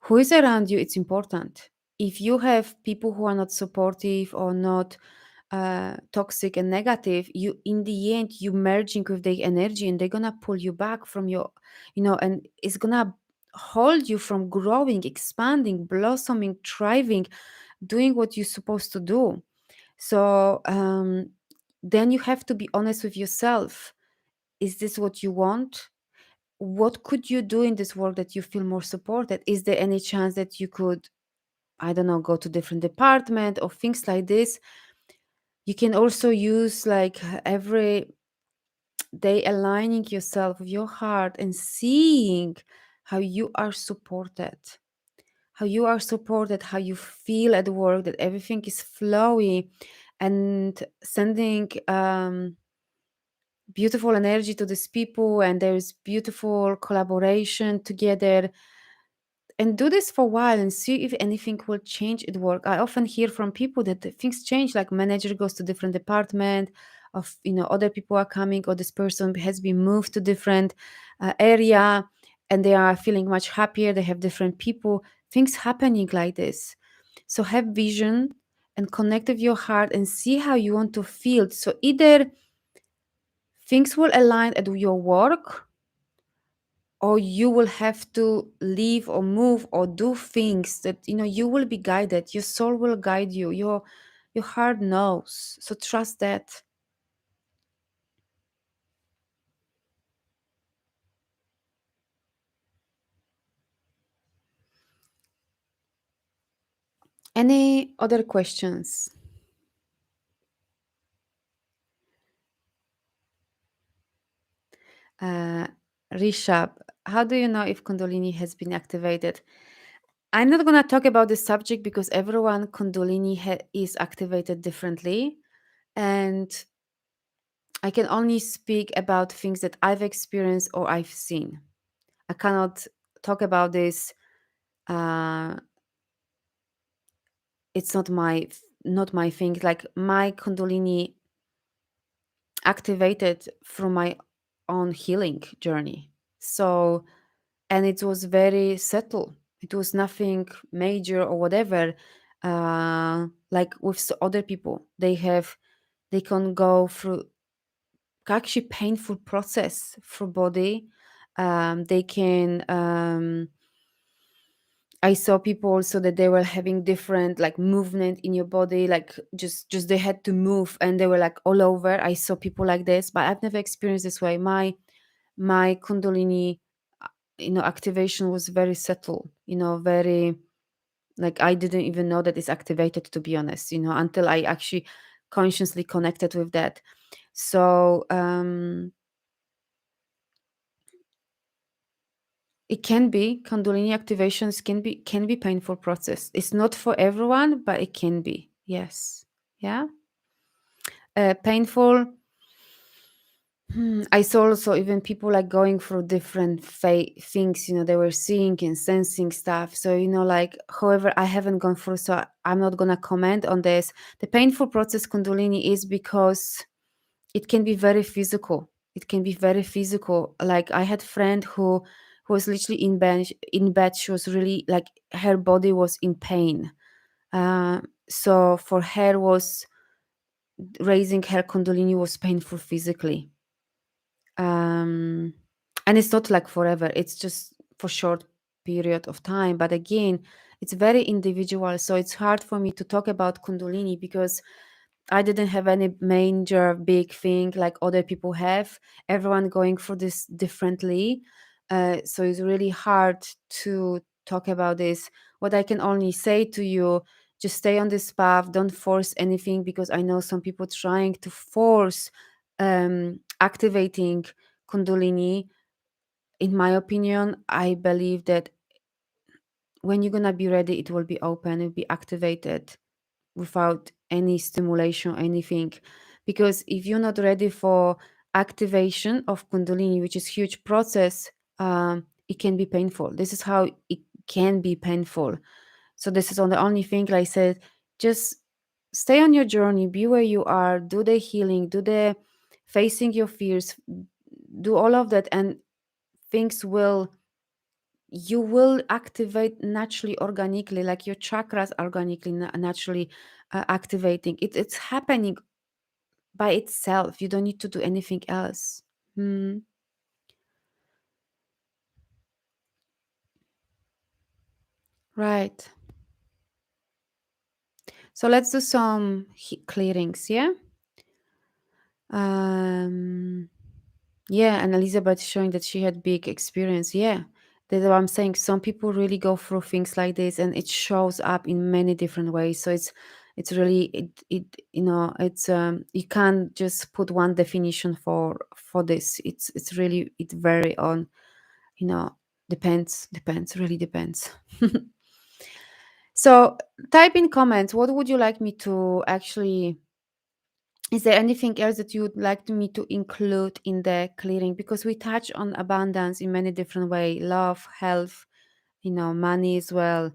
who is around you, it's important. If you have people who are not supportive or not toxic and negative, you in the end you merging with their energy, and they're gonna pull you back from your, and it's gonna hold you from growing, expanding, blossoming, thriving, doing what you're supposed to do. So then you have to be honest with yourself. Is this what you want? What could you do in this work that you feel more supported? Is there any chance that you could, I don't know, go to different department or things like this? You can also use like every day aligning yourself with your heart and seeing how you are supported, how you feel at work, that everything is flowy, and sending beautiful energy to these people, and there's beautiful collaboration together. And do this for a while and see if anything will change at work. I often hear from people that the things change, like manager goes to different department, of other people are coming, or this person has been moved to different area, and they are feeling much happier, they have different people, things happening like this. So have vision and connect with your heart and see how you want to feel. So either things will align at your work, or you will have to leave or move or do things that you will be guided. Your soul will guide you. Your heart knows, so trust that. Any other questions? uh Rishab, how do you know if kundalini has been activated? I'm not going to talk about this subject because everyone kundalini is activated differently, and I can only speak about things that I've experienced or I've seen. I cannot talk about this. uh it's not my thing. Like, my kundalini activated through my own healing journey. So, and it was very subtle. It was nothing major or whatever. Like with other people, they can go through actually painful process for body. They can I saw people also that they were having different like movement in your body, like just they had to move and they were like all over. I saw people like this, but I've never experienced this way. My kundalini, activation was very subtle. Very, like, I didn't even know that it's activated, to be honest. Until I actually consciously connected with that. So it can be, kundalini activations can be painful process. It's not for everyone, but it can be. Yes. Yeah. Painful. I saw also even people like going through different things. They were seeing and sensing stuff. So like, however, I haven't gone through, so I'm not gonna comment on this. The painful process kundalini is because it can be very physical. It can be very physical. Like, I had friend who was literally in bed. She was really like, her body was in pain. So for her, was raising her kundalini was painful physically. um and it's not like forever, it's just for short period of time. But again, it's very individual, so it's hard for me to talk about kundalini because I didn't have any major big thing like other people have. Everyone going through this differently. So it's really hard to talk about this. What I can only say to you, Just stay on this path. Don't force anything, because I know some people trying to force activating Kundalini. In my opinion, I believe that when you're gonna be ready, it will be open, it will be activated without any stimulation, anything. Because if you're not ready for activation of Kundalini, which is huge process, it can be painful. This is how it can be painful. So this is on the only thing, like I said, just stay on your journey, be where you are, do the healing, do the facing your fears, do all of that, and things will, you will activate naturally, organically, like your chakras organically, naturally activating. It's happening by itself. You don't need to do anything else. Hmm. Right. So let's do some clearings, yeah. um Yeah, and Elizabeth showing that she had big experience. Yeah, that's what I'm saying. Some people really go through things like this, and it shows up in many different ways. So it's really it's you can't just put one definition for this. It's really, it vary on, you know depends, really depends. So type in comments, what would you like me to actually, is there anything else that you would like me to include in the clearing? Because we touch on abundance in many different ways, love, health, money as well.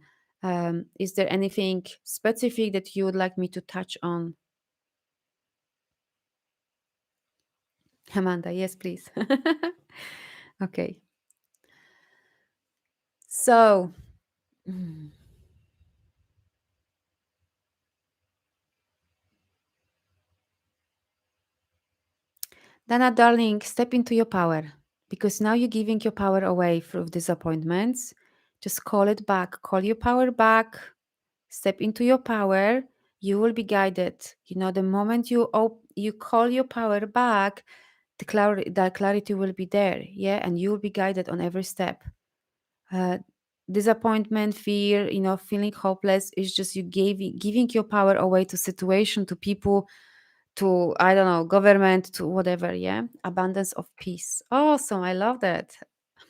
Is there anything specific that you would like me to touch on? Amanda, yes, please. Okay. So, mm, Dana, darling, step into your power, because now you're giving your power away through disappointments. Just call it back, call your power back. Step into your power. You will be guided. The moment you call your power back, the clarity will be there. Yeah, and you will be guided on every step. uh, Disappointment, fear, feeling hopeless is just you giving your power away to situation, to people, to, I don't know, government, to whatever. Yeah, abundance of peace. Awesome, I love that,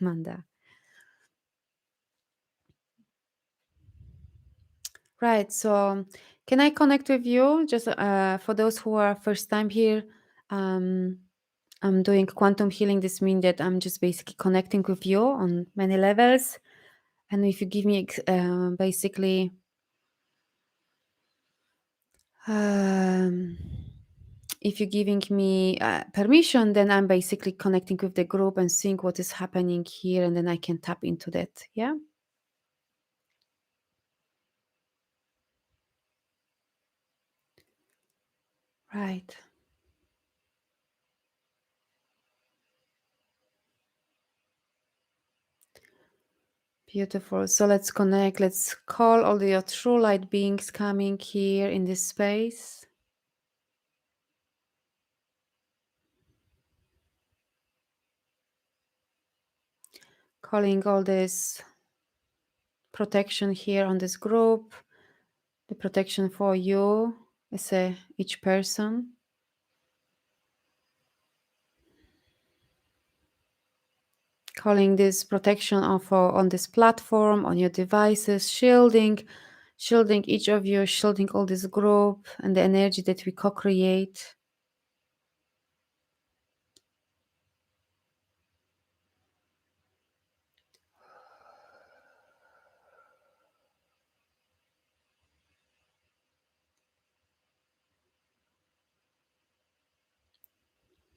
Amanda. Right. So, can I connect with you? Just for those who are first time here, um, I'm doing quantum healing. This means that I'm just basically connecting with you on many levels. And if you give me basically, um, if you're giving me permission, then I'm basically connecting with the group and seeing what is happening here, and then I can tap into that. Yeah. Right. Beautiful. So let's connect. Let's call all your true light beings coming here in this space. Calling all this protection here on this group, the protection for you as each person. Calling this protection on this platform, on your devices, shielding each of you, shielding all this group and the energy that we co-create.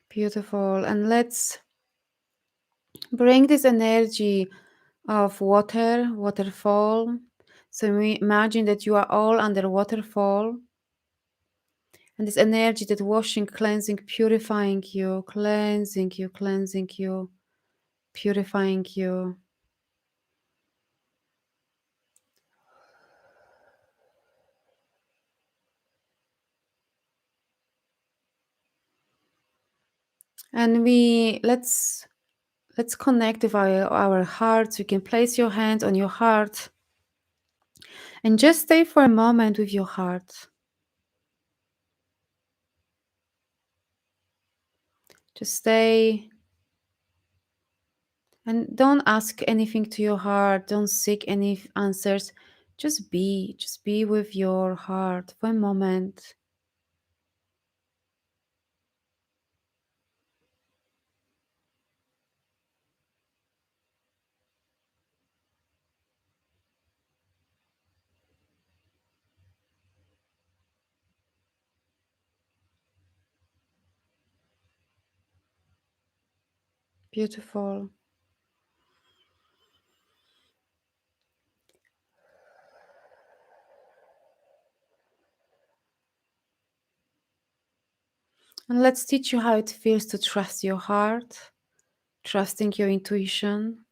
Beautiful. And let's bring this energy of waterfall. So we imagine that you are all under waterfall, and this energy that washing, cleansing, purifying you, purifying you. And we let's connect with our hearts. You can place your hand on your heart And just stay for a moment with your heart. Just stay and don't ask anything to your heart. Don't seek any answers. Just be. Just be with your heart for a moment. Beautiful. And let's teach you how it feels to trust your heart, trusting your intuition.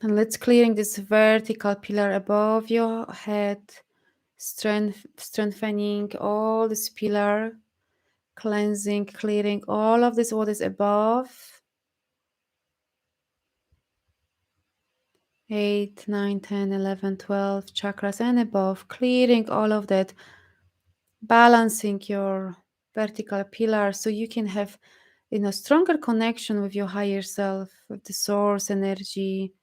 And let's clearing this vertical pillar above your head, strengthening all this pillar, cleansing, clearing all of this what is above. 8, 9, 10, 11, 12 chakras and above, clearing all of that, balancing your vertical pillar so you can have stronger connection with your higher self, with the source energy.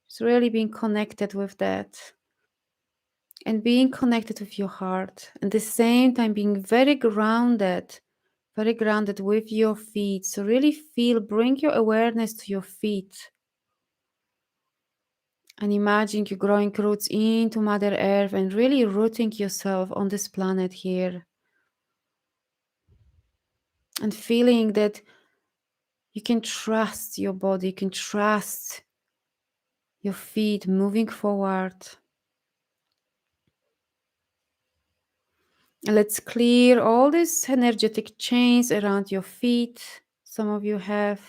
It's really being connected with that and being connected with your heart. And at the same time being very grounded with your feet. So really bring your awareness to your feet. And imagine you growing roots into Mother Earth and really rooting yourself on this planet here. And feeling that you can trust your body, you can trust your feet moving forward. And let's clear all these energetic chains around your feet. Some of you have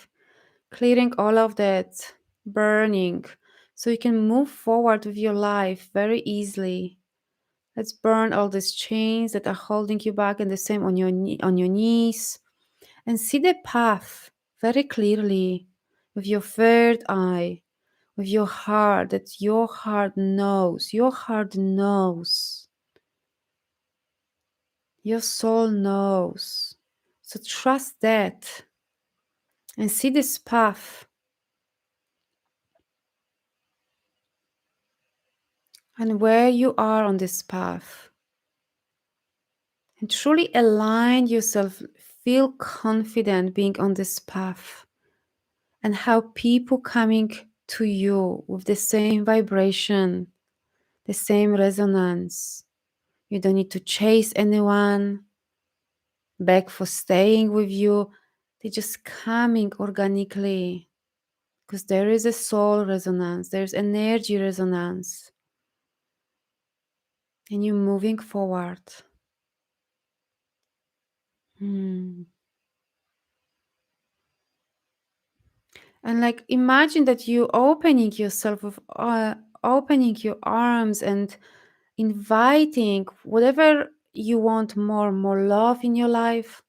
clearing all of that, burning, so you can move forward with your life very easily. Let's burn all these chains that are holding you back, and the same on on your knees, and see the path very clearly with your third eye, with your heart, that your heart knows. Your heart knows. Your soul knows. So trust that and see this path and where you are on this path. And truly align yourself, feel confident being on this path, and how people coming to you with the same vibration, the same resonance. You don't need to chase anyone back for staying with you. They're just coming organically because there is a soul resonance, there's energy resonance, and you're moving forward. Hmm. And like imagine that you opening yourself with opening your arms and inviting whatever you want, more love in your life,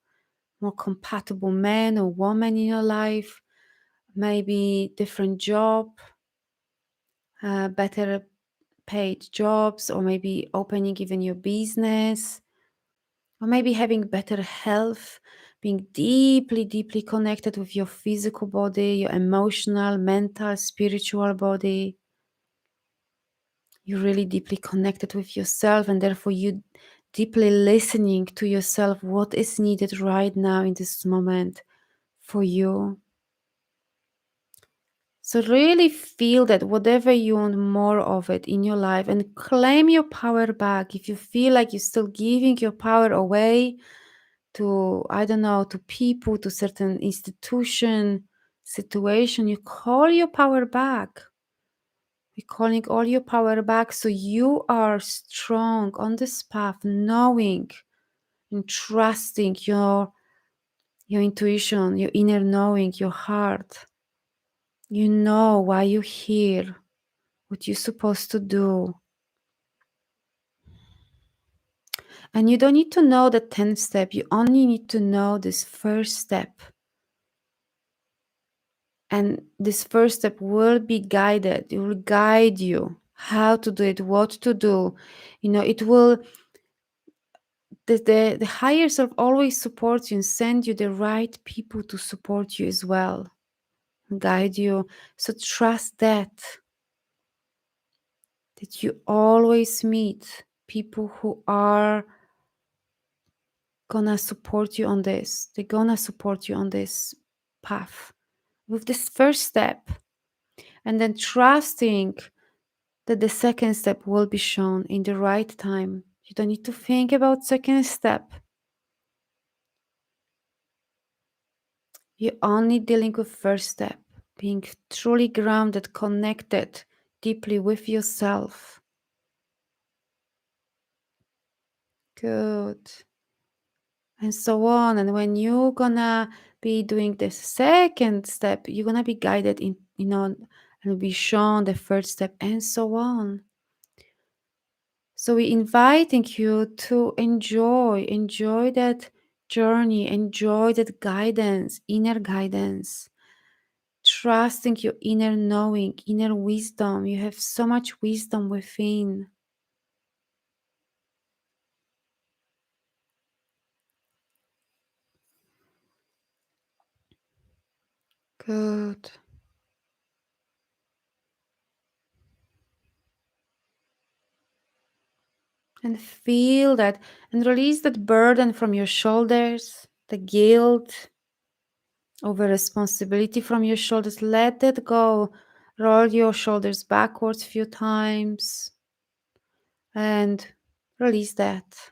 more compatible man or woman in your life, maybe different job, better paid jobs, or maybe opening even your business, or maybe having better health, being deeply connected with your physical body, your emotional, mental, spiritual body. You're really deeply connected with yourself, and therefore you deeply listening to yourself, what is needed right now in this moment for you. So really feel that whatever you want more of it in your life, and claim your power back. If you feel like you're still giving your power away to, I don't know, to people, to certain institution, situation, you call your power back. You're calling all your power back so you are strong on this path, knowing and trusting your intuition, your inner knowing, your heart. You know why you're here, what you're supposed to do. And you don't need to know the 10th step, you only need to know this first step. And this first step will be guided. It will guide you how to do it, what to do. It will, the higher self always supports you and send you the right people to support you as well, guide you. So trust that you always meet people who are gonna support you on this. They're gonna support you on this path with this first step, and then trusting that the second step will be shown in the right time. You don't need to think about second step. You're only dealing with first step, being truly grounded, connected deeply with yourself. Good. And so on. And when you're gonna be doing the second step, you're gonna be guided and be shown the first step, and so on. So we're inviting you to enjoy that journey, enjoy that guidance, inner guidance, trusting your inner knowing, inner wisdom. You have so much wisdom within. Good. And feel that and release that burden from your shoulders, the guilt over responsibility from your shoulders. Let it go. Roll your shoulders backwards a few times and release that.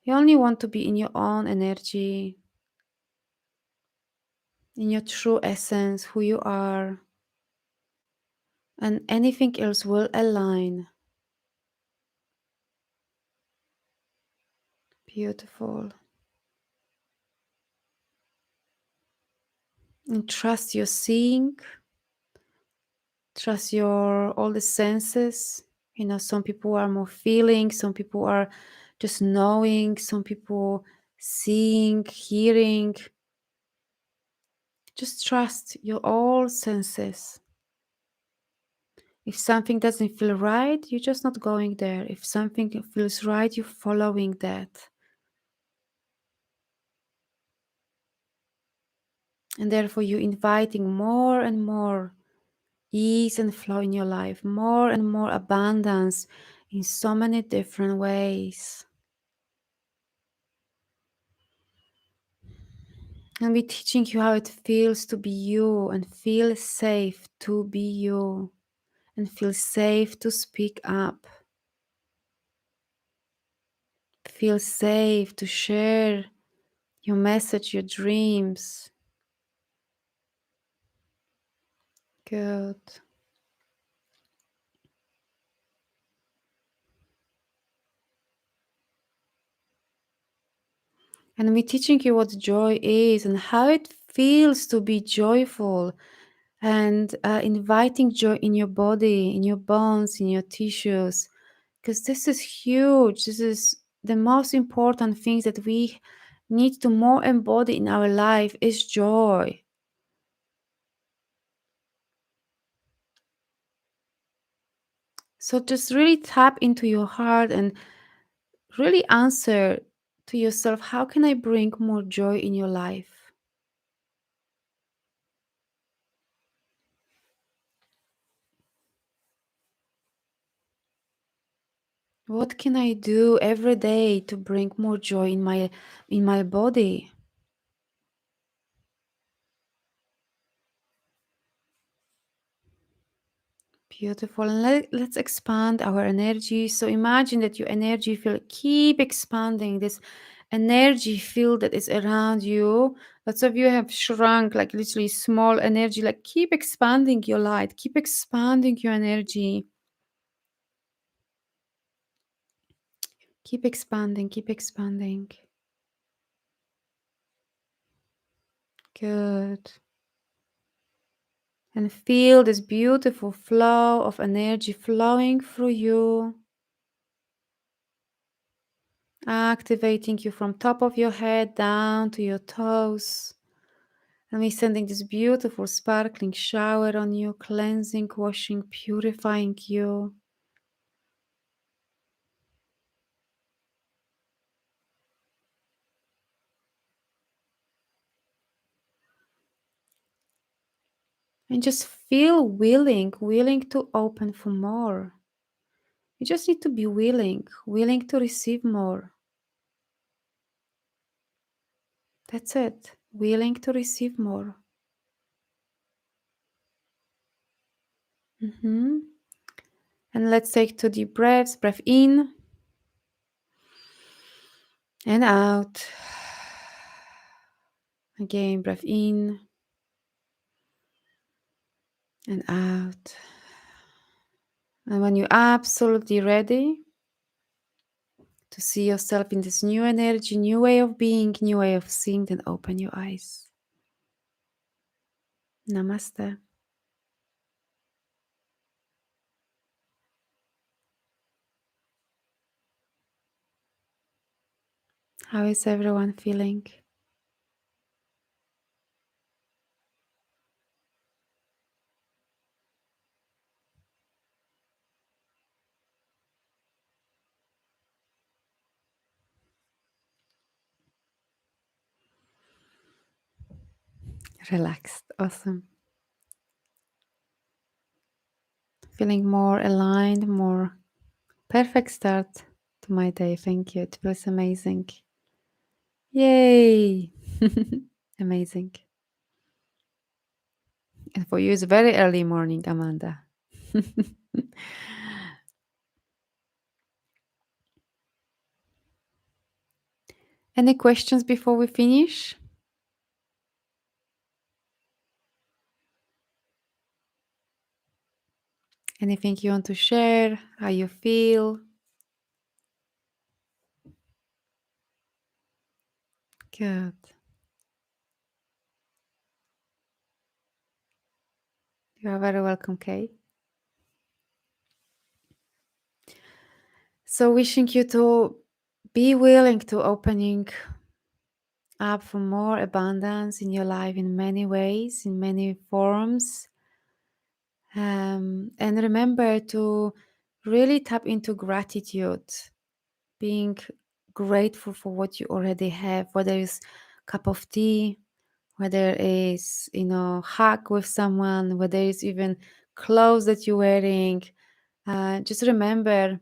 You only want to be in your own energy, in your true essence, who you are, and anything else will align. Beautiful. And trust your seeing, trust your all the senses. Some people are more feeling, some people are just knowing, some people seeing, hearing. Just trust your all senses. If something doesn't feel right, you're just not going there. If something feels right, you're following that. And therefore, you're inviting more and more ease and flow in your life, more and more abundance in so many different ways. And we're teaching you how it feels to be you and feel safe to be you and feel safe to speak up. Feel safe to share your message, your dreams. Good. And we're teaching you what joy is and how it feels to be joyful, and inviting joy in your body, in your bones, in your tissues, because this is huge. This is the most important things that we need to more embody in our life is joy. So just really tap into your heart and really answer to yourself, how can I bring more joy in your life? What can I do every day to bring more joy in my body? Beautiful. And let's expand our energy. So imagine that your energy field keep expanding, this energy field that is around you. Lots of you have shrunk, like literally small energy, like keep expanding your light, keep expanding your energy. Keep expanding, keep expanding. Good. And feel this beautiful flow of energy flowing through you, activating you from top of your head down to your toes, And we're sending this beautiful sparkling shower on you, cleansing, washing, purifying you. And just feel willing to open for more. You just need to be willing to receive more. That's it. Willing to receive more. Mhm. And let's take 2 deep breaths. Breath in and out. Again, breath in and out. And when you're absolutely ready to see yourself in this new energy, new way of being, new way of seeing, then open your eyes. Namaste. How is everyone feeling? Relaxed. Awesome. Feeling more aligned, more perfect start to my day. Thank you. It feels amazing. Yay! Amazing. And for you, it's very early morning, Amanda. Any questions before we finish? Anything you want to share? How you feel? Good. You are very welcome, Kay. So wishing you to be willing to opening up for more abundance in your life in many ways, in many forms. And remember to really tap into gratitude, being grateful for what you already have, whether it's cup of tea, whether it's hug with someone, whether it's even clothes that you're wearing. Just remember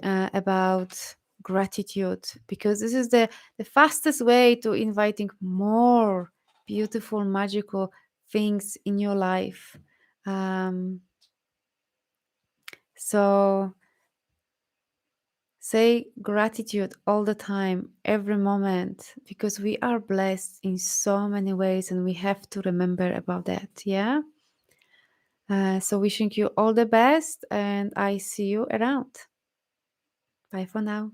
about gratitude, because this is the fastest way to inviting more beautiful, magical things in your life. Um, so say gratitude all the time, every moment, because we are blessed in so many ways and we have to remember about that. Yeah. So wishing you all the best and I see you around. Bye for now.